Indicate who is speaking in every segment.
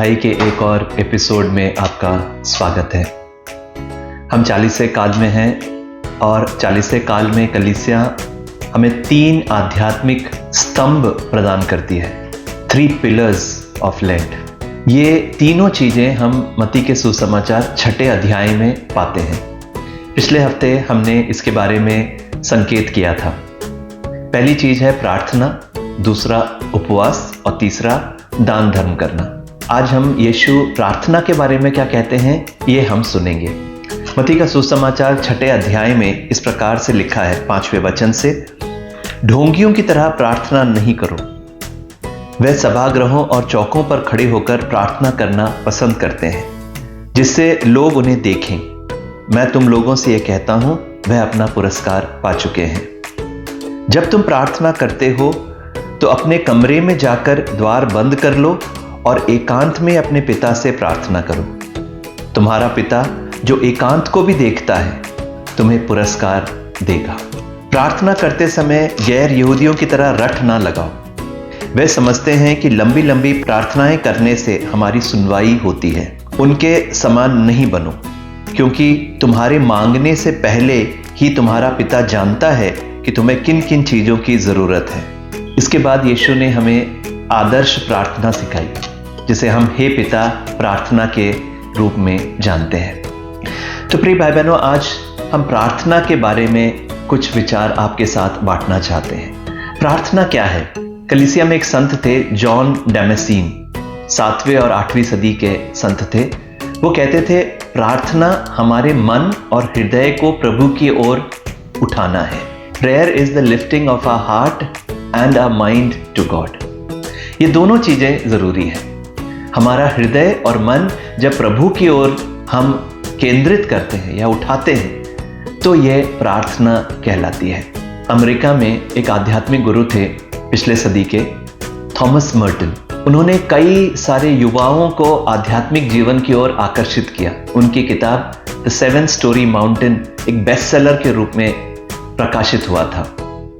Speaker 1: पढ़ाई के एक और एपिसोड में आपका स्वागत है। हम 40वें काल में हैं और 40वें काल में कलीसिया हमें 3 आध्यात्मिक स्तंभ प्रदान करती है, 3 पिलर्स ऑफ लेंट। ये तीनों चीज़ें हम मत्ती के सुसमाचार 6 अध्याय में पाते हैं। पिछले हफ्ते हमने इसके बारे में संकेत किया था। पहली चीज़ है प्रार्थना, दूसरा उपवास और तीसरा दान धर्म करना। आज हम यीशु प्रार्थना के बारे में क्या कहते हैं ये हम सुनेंगे। मत्ती का सुसमाचार 6 अध्याय में इस प्रकार से लिखा है 5वें वचन से, ढोंगियों की तरह प्रार्थना नहीं करो। वे सभागृहों और चौकों पर खड़े होकर प्रार्थना करना पसंद करते हैं, जिससे लोग उन्हें देखें। मैं तुम लोगों से यह कहता हूं, वह अपना पुरस्कार पा चुके हैं। जब तुम प्रार्थना करते हो तो अपने कमरे में जाकर द्वार बंद कर लो और एकांत में अपने पिता से प्रार्थना करो। तुम्हारा पिता जो एकांत को भी देखता है तुम्हें पुरस्कार देगा। प्रार्थना करते समय गैर यहूदियों की तरह रट ना लगाओ। वे समझते हैं कि लंबी लंबी प्रार्थनाएं करने से हमारी सुनवाई होती है। उनके समान नहीं बनो, क्योंकि तुम्हारे मांगने से पहले ही तुम्हारा पिता जानता है कि तुम्हें किन किन चीजों की जरूरत है। इसके बाद यीशु ने हमें आदर्श प्रार्थना सिखाई, जिसे हम हे पिता प्रार्थना के रूप में जानते हैं। तो प्रिय भाई बहनों, आज हम प्रार्थना के बारे में कुछ विचार आपके साथ बांटना चाहते हैं। प्रार्थना क्या है? कलीसिया में एक संत थे, जॉन डैमेसिन, 7वीं और 8वीं सदी के संत थे। वो कहते थे प्रार्थना हमारे मन और हृदय को प्रभु की ओर उठाना है। Prayer is the lifting of our heart and our mind to God. ये दोनों चीजें जरूरी हैं। हमारा हृदय और मन जब प्रभु की ओर हम केंद्रित करते हैं या उठाते हैं तो यह प्रार्थना कहलाती है। अमेरिका में एक आध्यात्मिक गुरु थे पिछले सदी के, थॉमस मर्टन। उन्होंने कई सारे युवाओं को आध्यात्मिक जीवन की ओर आकर्षित किया। उनकी किताब द 7 स्टोरी माउंटेन एक बेस्ट सेलर के रूप में प्रकाशित हुआ था।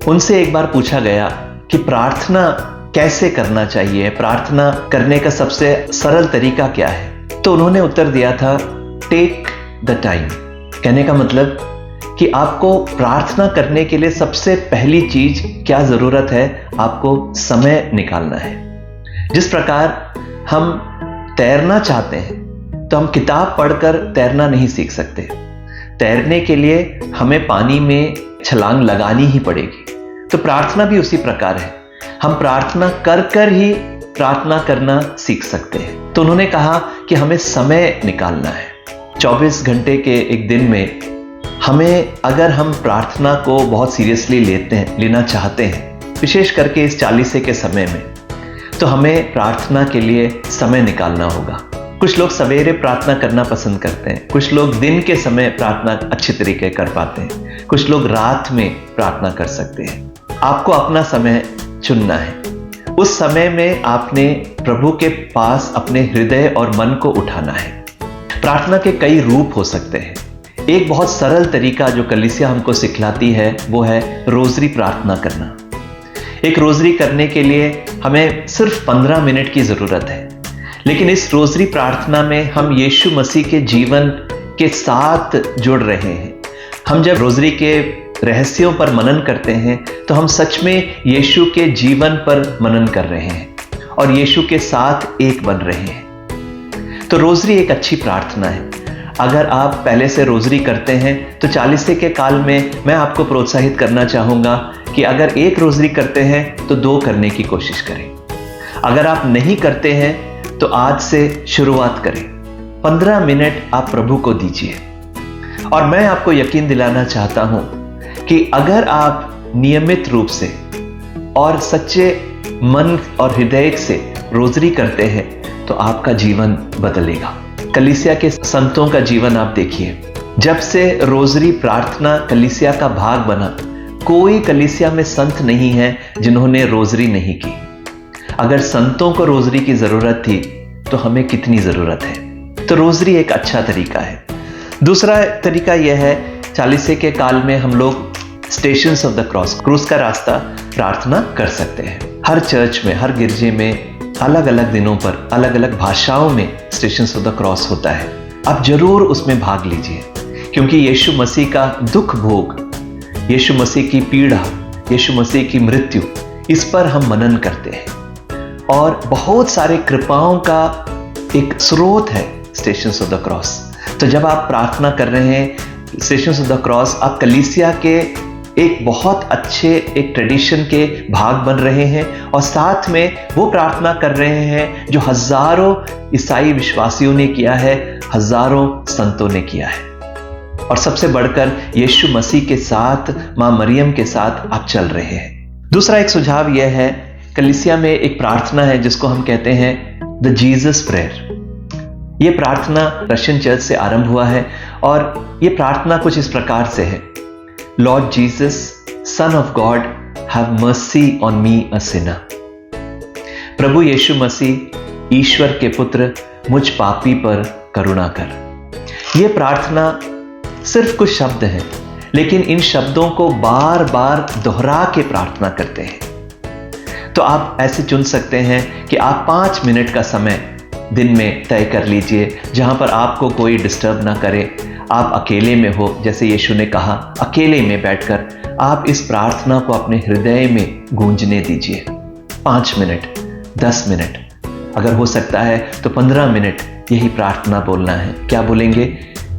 Speaker 1: उनसे एक बार पूछा गया कि प्रार्थना कैसे करना चाहिए, प्रार्थना करने का सबसे सरल तरीका क्या है? तो उन्होंने उत्तर दिया था टेक द टाइम। कहने का मतलब कि आपको प्रार्थना करने के लिए सबसे पहली चीज क्या जरूरत है? आपको समय निकालना है। जिस प्रकार हम तैरना चाहते हैं तो हम किताब पढ़कर तैरना नहीं सीख सकते। तैरने के लिए हमें पानी में छलांग लगानी ही पड़ेगी। तो प्रार्थना भी उसी प्रकार है। हम प्रार्थना कर कर ही प्रार्थना करना सीख सकते हैं। तो उन्होंने कहा कि हमें समय निकालना है। 24 घंटे के एक दिन में हमें, अगर हम प्रार्थना को बहुत सीरियसली लेना चाहते हैं, विशेष करके इस 40 के समय में, तो हमें प्रार्थना के लिए समय निकालना होगा। कुछ लोग सवेरे प्रार्थना करना पसंद करते हैं, कुछ लोग दिन के समय प्रार्थना अच्छी तरीके कर पाते हैं, कुछ लोग रात में प्रार्थना कर सकते हैं। आपको अपना समय चुनना है। उस समय में आपने प्रभु के पास अपने हृदय और मन को उठाना है। प्रार्थना के कई रूप हो सकते हैं। एक बहुत सरल तरीका जो कलीसिया हमको सिखलाती है वो है रोजरी प्रार्थना करना। एक रोजरी करने के लिए हमें सिर्फ 15 मिनट की जरूरत है, लेकिन इस रोजरी प्रार्थना में हम यीशु मसीह के जीवन के साथ जुड़ रहे हैं। हम जब रोजरी के रहस्यों पर मनन करते हैं तो हम सच में यीशु के जीवन पर मनन कर रहे हैं और यीशु के साथ एक बन रहे हैं। तो रोजरी एक अच्छी प्रार्थना है। अगर आप पहले से रोजरी करते हैं तो 40 के काल में मैं आपको प्रोत्साहित करना चाहूंगा कि अगर एक रोजरी करते हैं तो 2 करने की कोशिश करें। अगर आप नहीं करते हैं तो आज से शुरुआत करें। 15 मिनट आप प्रभु को दीजिए। और मैं आपको यकीन दिलाना चाहता हूं कि अगर आप नियमित रूप से और सच्चे मन और हृदय से रोजरी करते हैं तो आपका जीवन बदलेगा। कलीसिया के संतों का जीवन आप देखिए। जब से रोजरी प्रार्थना कलीसिया का भाग बना, कोई कलीसिया में संत नहीं है जिन्होंने रोजरी नहीं की। अगर संतों को रोजरी की जरूरत थी तो हमें कितनी जरूरत है। तो रोजरी एक अच्छा तरीका है। दूसरा तरीका यह है, 40 के काल में हम लोग स्टेशंस ऑफ द क्रॉस, क्रूस का रास्ता प्रार्थना कर सकते हैं। हर चर्च में, हर गिरजे में अलग अलग दिनों पर अलग अलग भाषाओं में स्टेशंस ऑफ द क्रॉस होता है। आप जरूर उसमें भाग लीजिए, क्योंकि यीशु मसीह का दुख भोग, यीशु मसीह की पीड़ा, यीशु मसीह की मृत्यु, इस पर हम मनन करते हैं और बहुत सारे कृपाओं का एक स्रोत है स्टेशंस ऑफ द क्रॉस। तो जब आप प्रार्थना कर रहे हैं स्टेशंस ऑफ द क्रॉस, आप कलीसिया के एक बहुत अच्छे एक ट्रेडिशन के भाग बन रहे हैं और साथ में वो प्रार्थना कर रहे हैं जो हजारों ईसाई विश्वासियों ने किया है, हजारों संतों ने किया है। और सबसे बढ़कर यीशु मसीह के साथ, मां मरियम के साथ आप चल रहे हैं। दूसरा एक सुझाव यह है, कलीसिया में एक प्रार्थना है जिसको हम कहते हैं द जीसस प्रेयर। यह प्रार्थना रशियन चर्च से आरंभ हुआ है और यह प्रार्थना कुछ इस प्रकार से है: lord Jesus, son of God, have mercy on me a sinner. प्रभु यीशु मसीह, ईश्वर के पुत्र, मुझ पापी पर करुणा कर। यह प्रार्थना सिर्फ कुछ शब्द हैं, लेकिन इन शब्दों को बार बार दोहरा के प्रार्थना करते हैं। तो आप ऐसे चुन सकते हैं कि आप 5 मिनट का समय दिन में तय कर लीजिए जहां पर आपको कोई डिस्टर्ब ना करे, आप अकेले में हो, जैसे यीशु ने कहा, अकेले में बैठकर आप इस प्रार्थना को अपने हृदय में गूंजने दीजिए। 5 मिनट, 10 मिनट, अगर हो सकता है तो 15 मिनट यही प्रार्थना बोलना है। क्या बोलेंगे?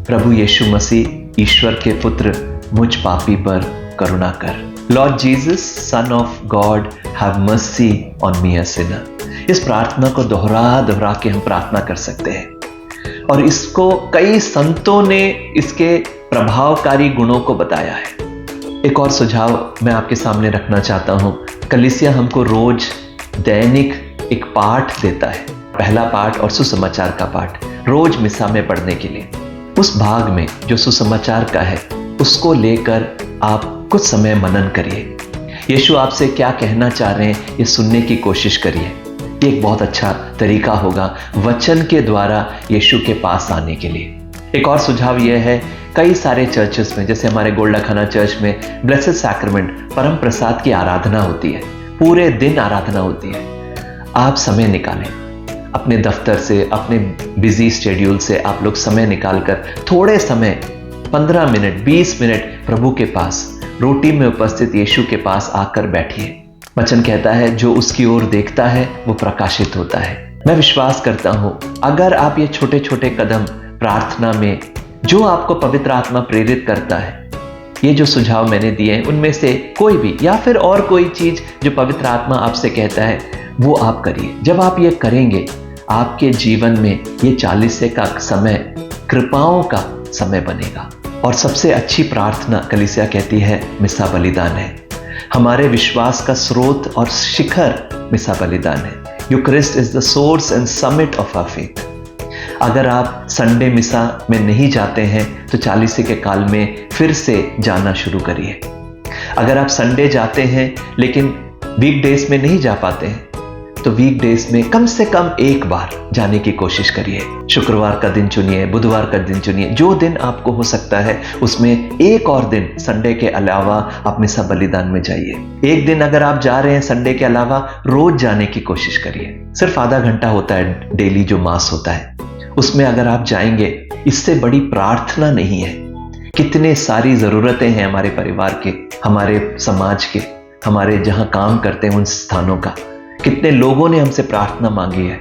Speaker 1: प्रभु यीशु मसीह, ईश्वर के पुत्र, मुझ पापी पर करुणा कर। Lord Jesus, son of God, have mercy on me a Sinner. इस प्रार्थना को दोहरा के हम प्रार्थना कर सकते हैं और इसको कई संतों ने इसके प्रभावकारी गुणों को बताया है। एक और सुझाव मैं आपके सामने रखना चाहता हूं। कलीसिया हमको रोज दैनिक एक पाठ देता है, पहला पाठ और सुसमाचार का पाठ, रोज मिसा में पढ़ने के लिए। उस भाग में जो सुसमाचार का है उसको लेकर आप कुछ समय मनन करिए। यीशु आपसे क्या कहना चाह रहे हैं ये सुनने की कोशिश करिए। ये एक बहुत अच्छा तरीका होगा वचन के द्वारा यीशु के पास आने के लिए। एक और सुझाव यह है, कई सारे चर्चेस में, जैसे हमारे गोल्डाखाना चर्च में ब्लेसेड सैक्रेमेंट, परम प्रसाद की आराधना होती है, पूरे दिन आराधना होती है। आप समय निकालें अपने दफ्तर से, अपने बिजी शेड्यूल से आप लोग समय निकालकर थोड़े समय 15 मिनट, 20 मिनट प्रभु के पास, रोटी में उपस्थित यीशु के पास आकर बैठिए। वचन कहता है जो उसकी ओर देखता है वो प्रकाशित होता है। मैं विश्वास करता हूं अगर आप ये छोटे छोटे कदम प्रार्थना में, जो आपको पवित्र आत्मा प्रेरित करता है, ये जो सुझाव मैंने दिए हैं उनमें से कोई भी या फिर और कोई चीज जो पवित्र आत्मा आपसे कहता है वो आप करिए। जब आप ये करेंगे आपके जीवन में ये 40 का समय कृपाओं का समय बनेगा। और सबसे अच्छी प्रार्थना कलीसिया कहती है मिसा बलिदान है। हमारे विश्वास का स्रोत और शिखर मिसा बलिदान है। Eucharist is the source and summit of our faith. अगर आप संडे मिसा में नहीं जाते हैं तो 40 के काल में फिर से जाना शुरू करिए। अगर आप संडे जाते हैं लेकिन वीकडेज में नहीं जा पाते हैं तो वीकडेज में कम से कम एक बार जाने की कोशिश करिए। शुक्रवार का दिन चुनिए, बुधवार का दिन चुनिए, जो दिन आपको हो सकता है उसमें एक और दिन संडे के अलावा आप मिसा बलिदान में जाइए। एक दिन अगर आप जा रहे हैं संडे के अलावा, रोज जाने की कोशिश करिए। सिर्फ आधा घंटा होता है डेली जो मास होता है, उसमें अगर आप जाएंगे, इससे बड़ी प्रार्थना नहीं है। कितने सारी जरूरतें हैं हमारे परिवार के, हमारे समाज के, हमारे जहां काम करते हैं उन स्थानों का। कितने लोगों ने हमसे प्रार्थना मांगी है।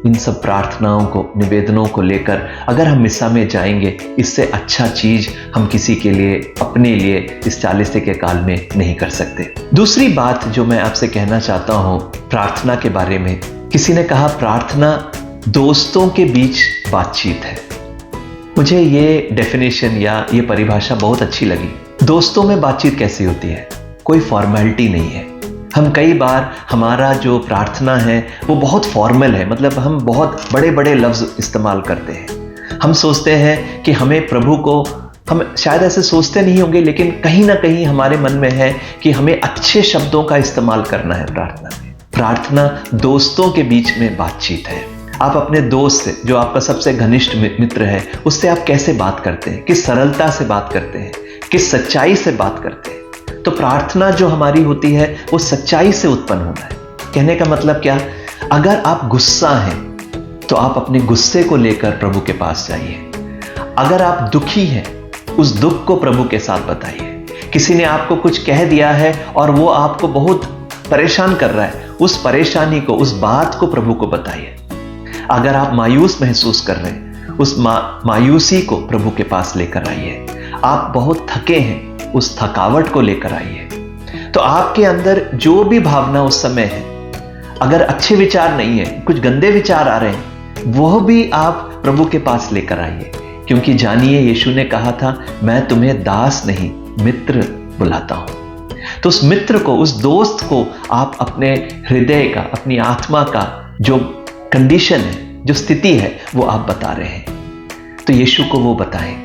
Speaker 1: इन सब प्रार्थनाओं को, निवेदनों को लेकर अगर हम मिसा में जाएंगे, इससे अच्छा चीज हम किसी के लिए, अपने लिए इस 40 के काल में नहीं कर सकते। दूसरी बात जो मैं आपसे कहना चाहता हूं प्रार्थना के बारे में, किसी ने कहा प्रार्थना दोस्तों के बीच बातचीत है। मुझे ये डेफिनेशन या ये परिभाषा बहुत अच्छी लगी। दोस्तों में बातचीत कैसी होती है? कोई फॉर्मेलिटी नहीं है। हम कई बार हमारा जो प्रार्थना है वो बहुत फॉर्मल है, मतलब हम बहुत बड़े बड़े लफ्ज इस्तेमाल करते हैं। हम सोचते हैं कि हमें प्रभु को, हम शायद ऐसे सोचते नहीं होंगे लेकिन कहीं ना कहीं हमारे मन में है कि हमें अच्छे शब्दों का इस्तेमाल करना है प्रार्थना में। प्रार्थना दोस्तों के बीच में बातचीत है। आप अपने दोस्त से, जो आपका सबसे घनिष्ठ मित्र है, उससे आप कैसे बात करते हैं, किस सरलता से बात करते हैं, किस सच्चाई से बात करते हैं। तो प्रार्थना जो हमारी होती है वो सच्चाई से उत्पन्न होना है। कहने का मतलब क्या? अगर आप गुस्सा हैं तो आप अपने गुस्से को लेकर प्रभु के पास जाइए। अगर आप दुखी हैं, उस दुख को प्रभु के साथ बताइए। किसी ने आपको कुछ कह दिया है और वो आपको बहुत परेशान कर रहा है, उस परेशानी को, उस बात को प्रभु को बताइए। अगर आप मायूस महसूस कर रहे हैं, उस मायूसी को प्रभु के पास लेकर आइए। आप बहुत थके हैं, उस थकावट को लेकर आइए। तो आपके अंदर जो भी भावना उस समय है, अगर अच्छे विचार नहीं है, कुछ गंदे विचार आ रहे हैं, वह भी आप प्रभु के पास लेकर आइए। क्योंकि जानिए, यीशु ने कहा था, मैं तुम्हें दास नहीं मित्र बुलाता हूं। तो उस मित्र को, उस दोस्त को आप अपने हृदय का, अपनी आत्मा का जो कंडीशन है, जो स्थिति है, वो आप बता रहे हैं। तो यीशु को वो बताएं।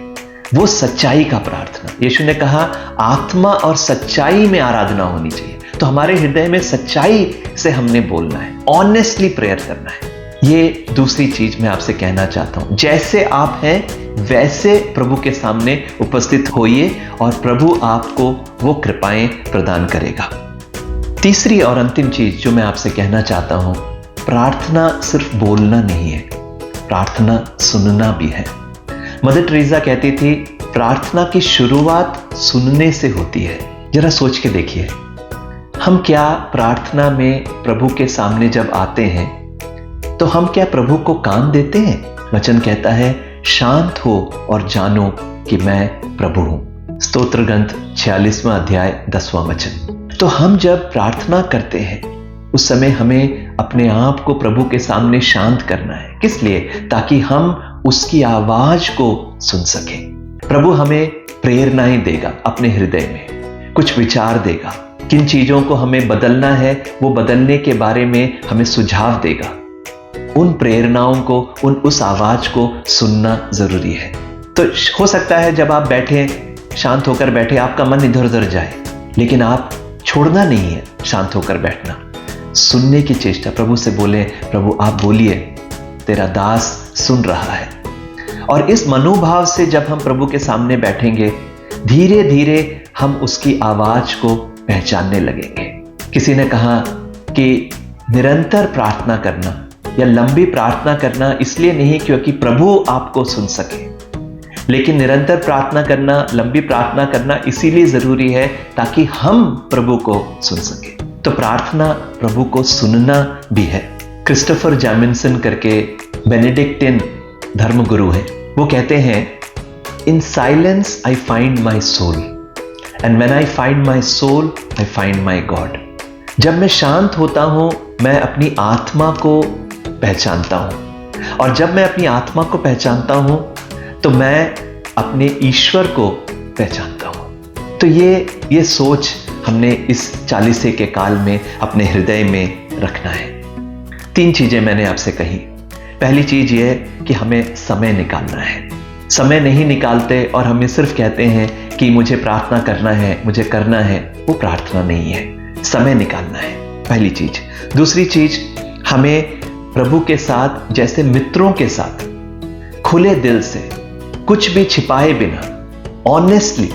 Speaker 1: वो सच्चाई का प्रार्थना, यीशु ने कहा आत्मा और सच्चाई में आराधना होनी चाहिए। तो हमारे हृदय में सच्चाई से हमने बोलना है, ऑनेस्टली प्रेयर करना है। ये दूसरी चीज मैं आपसे कहना चाहता हूं। जैसे आप हैं वैसे प्रभु के सामने उपस्थित होइए और प्रभु आपको वो कृपाएं प्रदान करेगा। तीसरी और अंतिम चीज जो मैं आपसे कहना चाहता हूं, प्रार्थना सिर्फ बोलना नहीं है, प्रार्थना सुनना भी है। मदर टेरेसा कहती थी, प्रार्थना की शुरुआत सुनने से होती है। जरा सोच के देखिए, हम क्या प्रार्थना में प्रभु के सामने जब आते हैं तो हम क्या प्रभु को कान देते हैं? वचन कहता है, शांत हो और जानो कि मैं प्रभु हूं। स्तोत्र ग्रंथ 46वां अध्याय 10वां वचन। तो हम जब प्रार्थना करते हैं उस समय हमें अपने आप को प्रभु के सामने शांत करना है। किस लिए? ताकि हम उसकी आवाज को सुन सकें। प्रभु हमें प्रेरणाएं देगा, अपने हृदय में कुछ विचार देगा, किन चीजों को हमें बदलना है वो बदलने के बारे में हमें सुझाव देगा। उन प्रेरणाओं को, उस आवाज को सुनना जरूरी है। तो हो सकता है जब आप बैठे, शांत होकर बैठे, आपका मन इधर उधर जाए, लेकिन आप छोड़ना नहीं है शांत होकर बैठना। सुनने की चेष्टा, प्रभु से बोले, प्रभु आप बोलिए, तेरा दास सुन रहा है। और इस मनोभाव से जब हम प्रभु के सामने बैठेंगे, धीरे धीरे हम उसकी आवाज को पहचानने लगेंगे। किसी ने कहा कि निरंतर प्रार्थना करना या लंबी प्रार्थना करना इसलिए नहीं क्योंकि प्रभु आपको सुन सके, लेकिन निरंतर प्रार्थना करना, लंबी प्रार्थना करना इसीलिए जरूरी है ताकि हम प्रभु को सुन सके। तो प्रार्थना प्रभु को सुनना भी है। क्रिस्टोफर जैमिसन करके बेनेडिक्टिन धर्मगुरु हैं, वो कहते हैं, in silence I find my soul and when I find my soul I find my God. जब मैं शांत होता हूं, मैं अपनी आत्मा को पहचानता हूं, और जब मैं अपनी आत्मा को पहचानता हूं तो मैं अपने ईश्वर को पहचानता हूं। तो ये सोच हमने इस 40 के काल में अपने हृदय में रखना है। 3 चीजें मैंने आपसे कही। पहली चीज ये कि हमें समय निकालना है। समय नहीं निकालते और हमें सिर्फ कहते हैं कि मुझे प्रार्थना करना है, मुझे करना है, वो प्रार्थना नहीं है। समय निकालना है, पहली चीज। दूसरी चीज, हमें प्रभु के साथ जैसे मित्रों के साथ खुले दिल से, कुछ भी छिपाए बिना, ऑनेस्टली,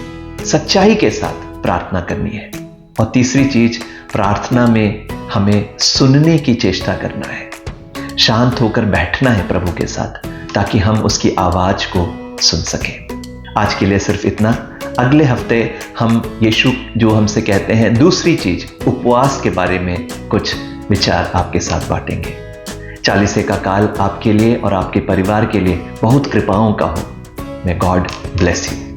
Speaker 1: सच्चाई के साथ प्रार्थना करनी है। और तीसरी चीज, प्रार्थना में हमें सुनने की चेष्टा करना है, शांत होकर बैठना है प्रभु के साथ ताकि हम उसकी आवाज को सुन सकें। आज के लिए सिर्फ इतना। अगले हफ्ते हम यीशु जो हमसे कहते हैं दूसरी चीज, उपवास के बारे में कुछ विचार आपके साथ बांटेंगे। 40 का काल आपके लिए और आपके परिवार के लिए बहुत कृपाओं का हो। May God bless you.